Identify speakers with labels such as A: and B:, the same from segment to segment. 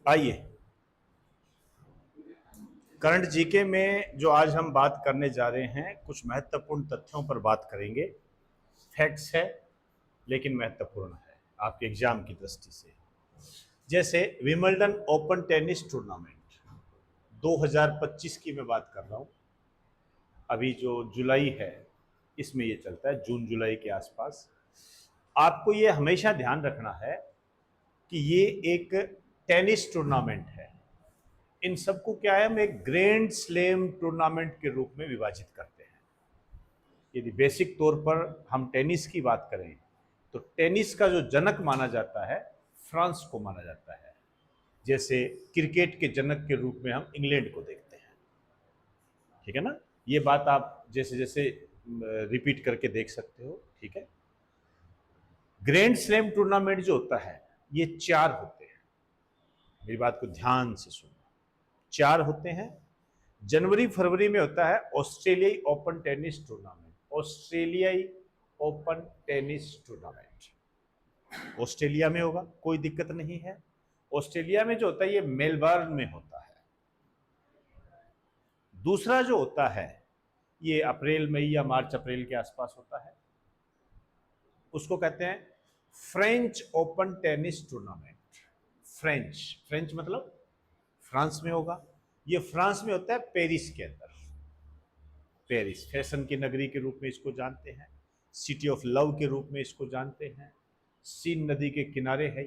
A: आइए, current GK में जो आज हम बात करने जा रहे हैं, कुछ महत्वपूर्ण तथ्यों पर बात करेंगे। फैक्ट्स है लेकिन महत्वपूर्ण है आपके एग्जाम की दृष्टि से। जैसे विंबलडन ओपन टेनिस टूर्नामेंट 2025 की मैं बात कर रहा हूं। अभी जो जुलाई है इसमें ये चलता है, जून जुलाई के आसपास। आपको ये हमेशा ध्यान रखना है कि ये एक टेनिस टूर्नामेंट है। इन सबको क्या है, हम एक ग्रैंड स्लैम टूर्नामेंट के रूप में विभाजित करते हैं। यदि बेसिक तौर पर हम टेनिस की बात करें तो टेनिस का जो जनक माना जाता है फ्रांस को माना जाता है। जैसे क्रिकेट के जनक के रूप में हम इंग्लैंड को देखते हैं। ठीक है ना, ये बात आप जैसे जैसे रिपीट करके देख सकते हो। ठीक है, ग्रैंड स्लैम टूर्नामेंट जो होता है ये 4 होते हैं। मेरी बात को ध्यान से सुनना, 4 होते हैं। जनवरी फरवरी में होता है ऑस्ट्रेलियाई ओपन टेनिस टूर्नामेंट। ऑस्ट्रेलियाई ओपन टेनिस टूर्नामेंट ऑस्ट्रेलिया में होगा, कोई दिक्कत नहीं है। ऑस्ट्रेलिया में जो होता है ये मेलबर्न में होता है। दूसरा जो होता है ये अप्रैल मई या मार्च अप्रैल के आसपास होता है। उसको कहते हैं French open tennis tournament. French, French मतलब फ्रांस में होगा। ये फ्रांस में होता है, पेरिस के अंदर। पेरिस फैशन की नगरी के रूप में इसको जानते हैं, सिटी ऑफ लव के रूप में इसको जानते हैं। सीन नदी के किनारे है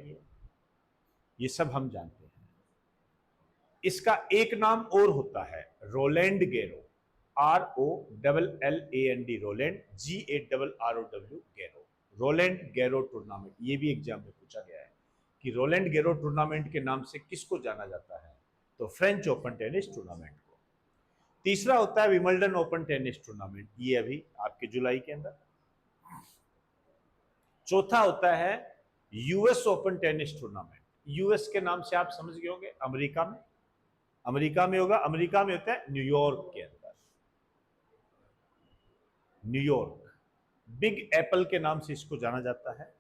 A: ये सब हम जानते हैं। इसका एक नाम और होता है Roland Garros. ROLLAND, Roland, GARROW, Garros. Roland Garros tournament, ये भी एग्जाम में पूछा गया है कि रोलैंड गैरो टूर्नामेंट के नाम से किसको जाना जाता है, तो फ्रेंच ओपन टेनिस टूर्नामेंट को। तीसरा होता है विंबलडन ओपन टेनिस टूर्नामेंट, ये अभी आपके जुलाई के अंदर। चौथा होता है US open tennis tournament. US के नाम से आप समझ गए होंगे, अमेरिका में। अमेरिका में होगा, अमेरिका में होता है न्यूयॉर्क के अंदर। न्यूयॉर्क, बिग एप्पल के नाम से इसको जाना जाता है।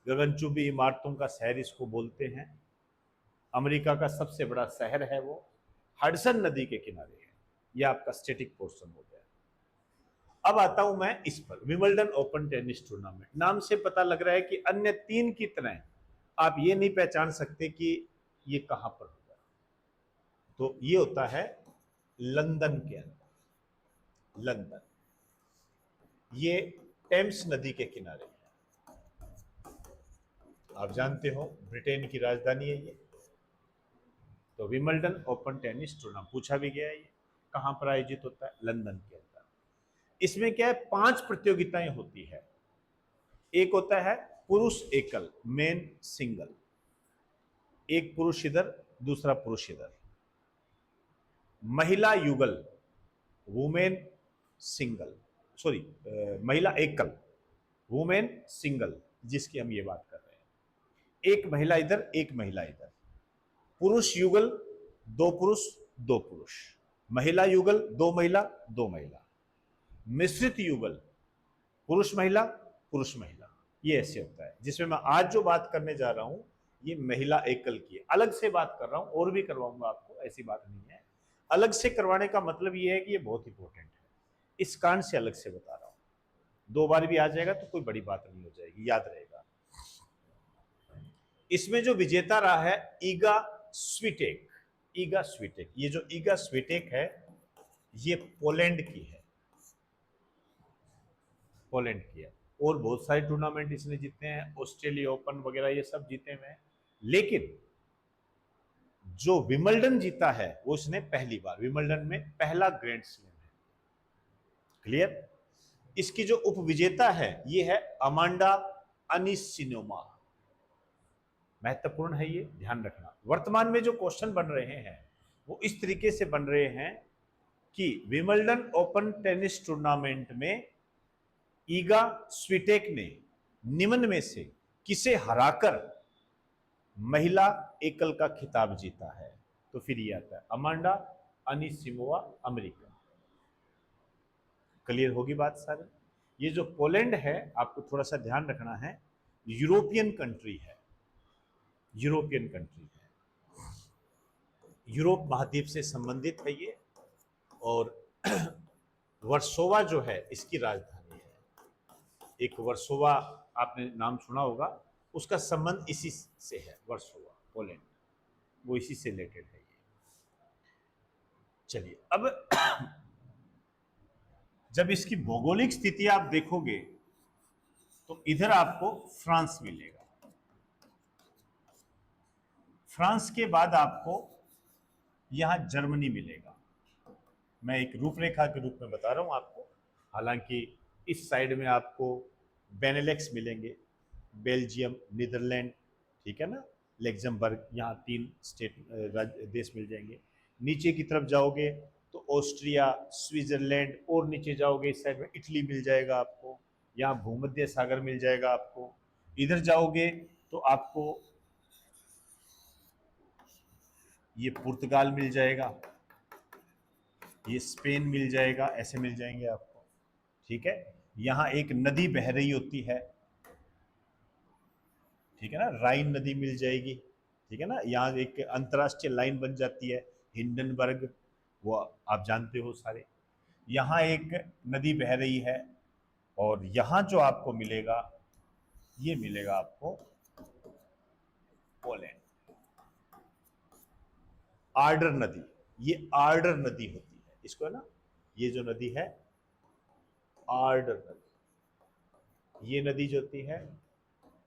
A: गगनचुंबी इमारतों का शहर इसको बोलते हैं। अमेरिका का सबसे बड़ा शहर है वो, हडसन नदी के किनारे है। यह आपका स्टेटिक पोर्शन हो गया। अब आता हूं मैं इस पर, विंबलडन ओपन टेनिस टूर्नामेंट। नाम से पता लग रहा है कि अन्य 3 की तरह आप ये नहीं पहचान सकते कि ये कहां पर होगा। तो ये होता है लंदन के अंदर। लंदन, ये टेम्स नदी के किनारे है। आप जानते हो ब्रिटेन की राजधानी है ये। तो विंबलडन ओपन टेनिस टूर्नामेंट पूछा भी गया है, ये कहां पर आयोजित होता है, लंदन के अंदर। इसमें क्या है, 5 प्रतियोगिताएं होती है। एक होता है पुरुष एकल, मेन सिंगल। एक पुरुष इधर, दूसरा पुरुष इधर। महिला युगल, वुमेन सिंगल, सॉरी, महिला एकल, वुमेन सिंगल, जिसकी हम ये बात कर रहे हैं। एक महिला इधर, एक महिला इधर। पुरुष युगल, 2 पुरुष 2 पुरुष। महिला युगल, 2 महिला 2 महिला। मिश्रित युगल, पुरुष महिला पुरुष महिला। ये ऐसे होता है। जिसमें मैं आज जो बात करने जा रहा हूं ये महिला एकल की है। अलग से बात कर रहा हूं, और भी करवाऊंगा आपको, ऐसी बात नहीं है। अलग से करवाने का मतलब ये है कि ये बहुत इंपॉर्टेंट है, इस कारण से अलग से बता रहा हूं। 2 बार भी आ जाएगा तो कोई बड़ी बात नहीं हो जाएगी, याद रहेगा। इसमें जो विजेता रहा है ईगा स्विटेक। ईगा स्विटेक, ये जो ईगा स्विटेक है ये पोलैंड की है। पोलैंड की है। और बहुत सारे टूर्नामेंट इसने जीते हैं, ऑस्ट्रेलिया ओपन वगैरह ये सब जीते हुए हैं। लेकिन जो विंबलडन जीता है वो इसने पहली बार, विंबलडन में पहला ग्रैंड स्लैम है। क्लियर। इसकी जो उपविजेता है ये है अमांडा अनिसिनोवा। महत्वपूर्ण है, ये ध्यान रखना। वर्तमान में जो क्वेश्चन बन रहे हैं वो इस तरीके से बन रहे हैं कि विंबलडन ओपन टेनिस टूर्नामेंट में ईगा स्विटेक ने निम्न में से किसे हराकर महिला एकल का खिताब जीता है, तो फिर ये आता है अमांडा अनिसिमोवा, अमेरिका। क्लियर होगी बात सारी। ये जो पोलैंड है आपको थोड़ा सा ध्यान रखना है, यूरोपियन कंट्री है, यूरोपियन कंट्री है। यूरोप महाद्वीप से संबंधित है ये, और वर्सोवा जो है इसकी राजधानी है। एक वर्सोवा आपने नाम सुना होगा, उसका संबंध इसी से है, वर्सोवा पोलैंड, वो इसी से रिलेटेड है ये। चलिए अब जब इसकी भौगोलिक स्थिति आप देखोगे तो इधर आपको फ्रांस मिलेगा, फ्रांस के बाद आपको यहां जर्मनी मिलेगा। मैं एक रूपरेखा के रूप में बता रहा हूं आपको, हालांकि इस साइड में आपको बेनेलेक्स मिलेंगे, बेल्जियम, नीदरलैंड, ठीक है ना, लग्जमबर्ग, यहाँ 3 स्टेट देश मिल जाएंगे। नीचे की तरफ जाओगे तो ऑस्ट्रिया, स्विट्जरलैंड, और नीचे जाओगे इस साइड में इटली मिल जाएगा आपको, यहाँ भूमध्य सागर मिल जाएगा आपको। इधर जाओगे तो आपको ये पुर्तगाल मिल जाएगा, ये स्पेन मिल जाएगा, ऐसे मिल जाएंगे आपको, ठीक है। यहाँ एक नदी बह रही होती है, ठीक है ना, राइन नदी मिल जाएगी, ठीक है ना। यहाँ एक अंतर्राष्ट्रीय लाइन बन जाती है हिंडनबर्ग, वो आप जानते हो सारे। यहाँ एक नदी बह रही है, और यहाँ जो आपको मिलेगा ये मिलेगा आपको पोलैंड, आर्डर नदी, ये आर्डर नदी होती है इसको, है ना, ये जो नदी है आर्डर नदी, ये नदी जो होती है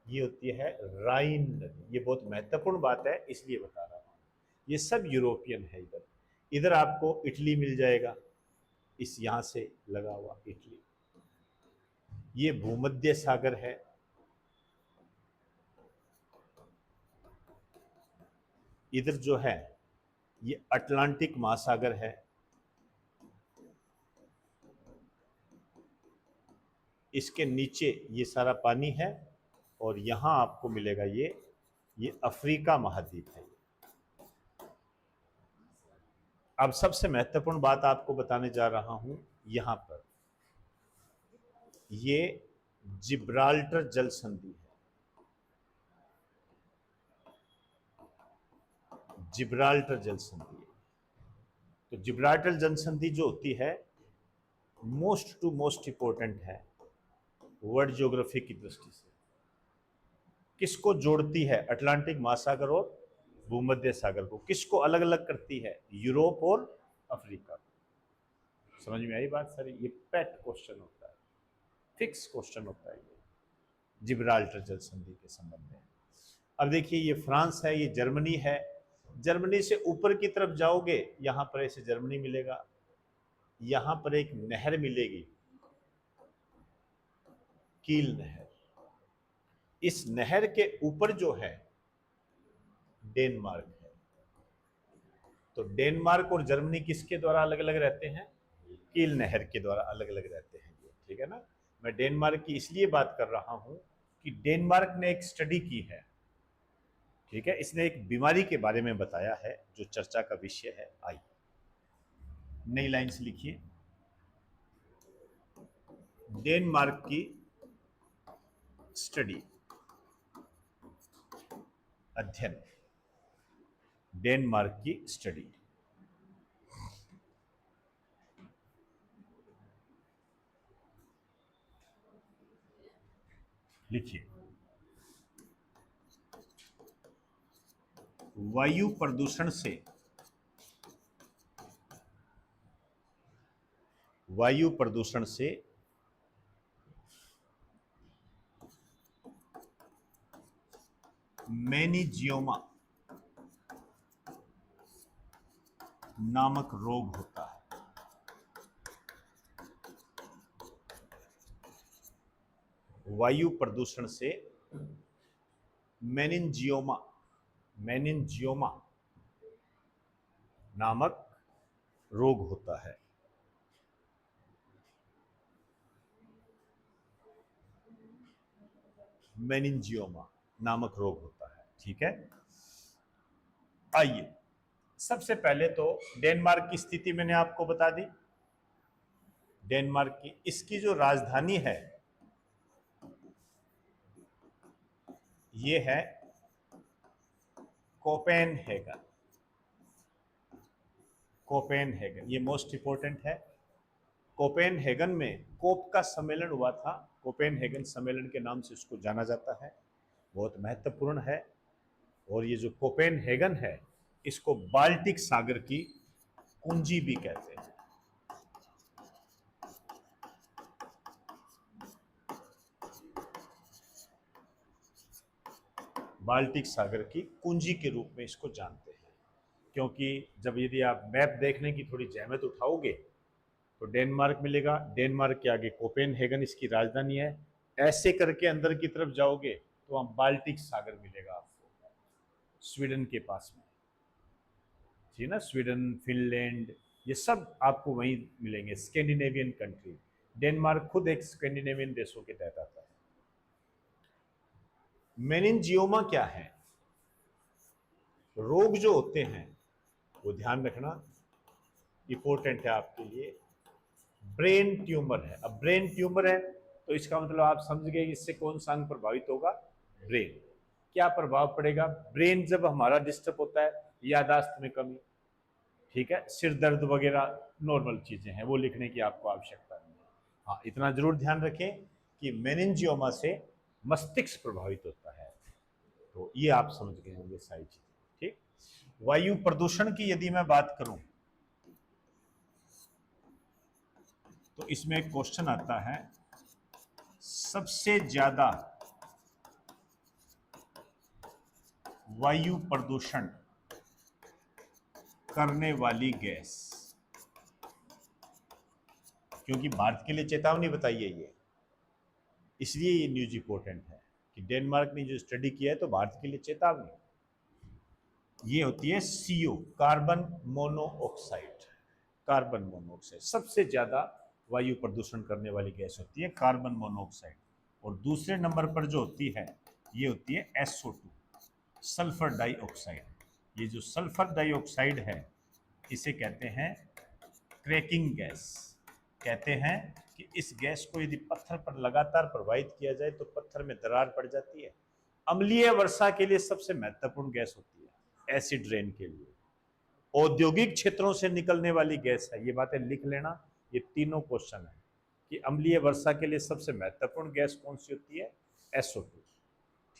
A: ये होती है राइन नदी। ये बहुत महत्वपूर्ण बात है इसलिए बता रहा हूं, ये सब यूरोपियन है। इधर इधर आपको इटली मिल जाएगा, इस यहां से लगा हुआ इटली, ये भूमध्य सागर है, इधर जो है ये अटलांटिक महासागर है, इसके नीचे ये सारा पानी है, और यहां आपको मिलेगा ये अफ्रीका महाद्वीप है। अब सबसे महत्वपूर्ण बात आपको बताने जा रहा हूं, यहां पर ये जिब्राल्टर जल संधि है, जिब्राल्टर जल संधि है। तो जिब्राल्टर जल संधि जो होती है मोस्ट टू मोस्ट इंपॉर्टेंट है वर्ल्ड ज्योग्राफी की दृष्टि से। किसको जोड़ती है? अटलांटिक महासागर और भूमध्य सागर को। किसको अलग अलग करती है? यूरोप और अफ्रीका को। समझ में आई बात सारी? ये पेट क्वेश्चन होता है, फिक्स क्वेश्चन होता है ये जिब्राल्टर जल संधि के संबंध में। अब देखिए ये फ्रांस है, ये जर्मनी है, जर्मनी से ऊपर की तरफ जाओगे यहां पर ऐसे जर्मनी मिलेगा, यहां पर एक नहर मिलेगी, कील नहर। इस नहर के ऊपर जो है डेनमार्क है। तो डेनमार्क और जर्मनी किसके द्वारा अलग अलग रहते हैं? कील नहर के द्वारा अलग अलग रहते हैं ये, ठीक है ना। मैं डेनमार्क की इसलिए बात कर रहा हूं कि डेनमार्क ने एक स्टडी की है, ठीक है, इसने एक बीमारी के बारे में बताया है जो चर्चा का विषय है। आई नई लाइन से लिखिए, डेनमार्क की स्टडी, अध्ययन, डेनमार्क की स्टडी। लिखिए, वायु प्रदूषण से, वायु प्रदूषण से मेनिजियोमा नामक रोग होता है। वायु प्रदूषण से मेनिंजियोमा, मेनिंजियोमा नामक रोग होता है। मेनिंजियोमा नामक रोग होता है, ठीक है। आइए सबसे पहले तो डेनमार्क की स्थिति मैंने आपको बता दी। डेनमार्क की, इसकी जो राजधानी है ये है कोपेनहेगन, कोपेनहेगन, ये मोस्ट इंपॉर्टेंट है। कोपेनहेगन में कोप का सम्मेलन हुआ था, कोपेनहेगन सम्मेलन के नाम से इसको जाना जाता है, बहुत महत्वपूर्ण है। और ये जो कोपेनहेगन है, इसको बाल्टिक सागर की कुंजी भी कहते हैं। बाल्टिक सागर की कुंजी के रूप में इसको जानते हैं, क्योंकि जब यदि आप मैप देखने की थोड़ी जहमत उठाओगे तो डेनमार्क मिलेगा, डेनमार्क के आगे कोपेनहेगन इसकी राजधानी है, ऐसे करके अंदर की तरफ जाओगे तो वहां बाल्टिक सागर मिलेगा आपको, स्वीडन के पास में, ठीक ना, स्वीडन, फिनलैंड, ये सब आपको वहीं मिलेंगे, स्कैंडिनेवियन कंट्री। डेनमार्क खुद एक स्कैंडिनेवियन देशों के तहत आता है। मेनिनजियोमा क्या है? रोग जो होते हैं वो ध्यान रखना इंपॉर्टेंट है आपके लिए। ब्रेन ट्यूमर है, अब ब्रेन ट्यूमर है तो इसका मतलब आप समझ गए इससे कौन सा अंग प्रभावित होगा? ब्रेन। क्या प्रभाव पड़ेगा? ब्रेन जब हमारा डिस्टर्ब होता है, यादाश्त में कमी, ठीक है, सिर दर्द वगैरह नॉर्मल चीजें हैं, वो लिखने की आपको आवश्यकता नहीं है। हाँ, इतना जरूर ध्यान रखें कि मेनिनजियोमा से मस्तिष्क प्रभावित होता है, तो ये आप समझ गए होंगे सारी चीजें, ठीक। वायु प्रदूषण की यदि मैं बात करूं तो इसमें एक क्वेश्चन आता है, सबसे ज्यादा वायु प्रदूषण करने वाली गैस, क्योंकि भारत के लिए चेतावनी बताइए ये, इसलिए ये न्यूज इंपॉर्टेंट है कि डेनमार्क ने जो स्टडी किया है तो भारत के लिए चेतावनी, ये होती है CO, carbon monoxide. Carbon monoxide सबसे ज्यादा वायु प्रदूषण करने वाली गैस होती है, कार्बन मोनोऑक्साइड। और दूसरे नंबर पर जो होती है ये होती है SO2, सल्फर डाइऑक्साइड। ये जो सल्फर डाइऑक्साइड है इसे कहते हैं क्रैकिंग गैस। कहते हैं कि इस गैस को यदि पत्थर पर लगातार प्रवाहित किया जाए तो पत्थर में दरार पड़ जाती है। अम्लीय वर्षा के लिए सबसे महत्वपूर्ण गैस होती है, एसिड रेन के लिए। औद्योगिक क्षेत्रों से निकलने वाली गैस है, ये बातें लिख लेना, ये तीनों क्वेश्चन है कि अम्लीय वर्षा के लिए सबसे महत्वपूर्ण गैस कौन सी होती है? SO2,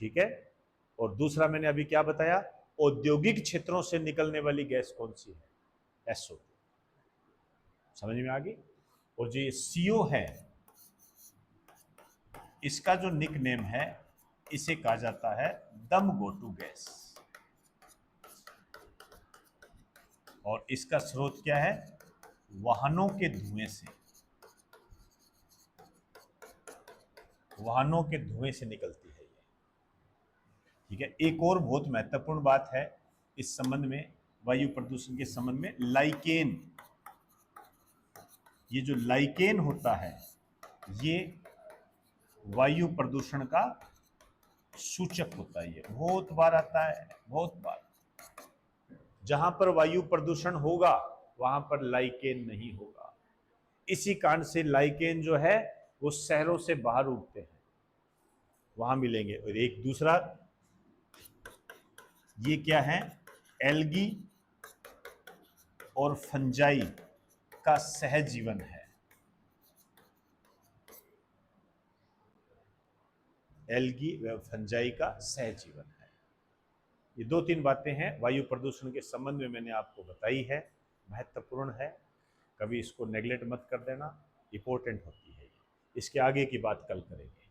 A: ठीक है। और दूसरा मैंने अभी क्या बताया, औद्योगिक क्षेत्रों से निकलने वाली गैस कौन सी है? SO2। समझ में आ गई? और जो ये CO है, इसका जो निक नेम है इसे कहा जाता है दम गोटू गैस। और इसका स्रोत क्या है? वाहनों के धुएं से, वाहनों के धुएं से निकलती है ये, ठीक है। एक और बहुत महत्वपूर्ण बात है इस संबंध में, वायु प्रदूषण के संबंध में, लाइकेन। ये जो लाइकेन होता है ये वायु प्रदूषण का सूचक होता है, ये बहुत बार आता है, बहुत बार। जहां पर वायु प्रदूषण होगा वहां पर लाइकेन नहीं होगा, इसी कारण से लाइकेन जो है वो शहरों से बाहर उगते हैं, वहां मिलेंगे। और एक दूसरा ये क्या है? एल्गी और फंजाई का सहजीवन है। एल्गी व फंजाई का सहजीवन है। ये दो तीन बातें हैं वायु प्रदूषण के संबंध में मैंने आपको बताई है, महत्वपूर्ण है, कभी इसको नेग्लेक्ट मत कर देना, इंपॉर्टेंट होती है। इसके आगे की बात कल करेंगे।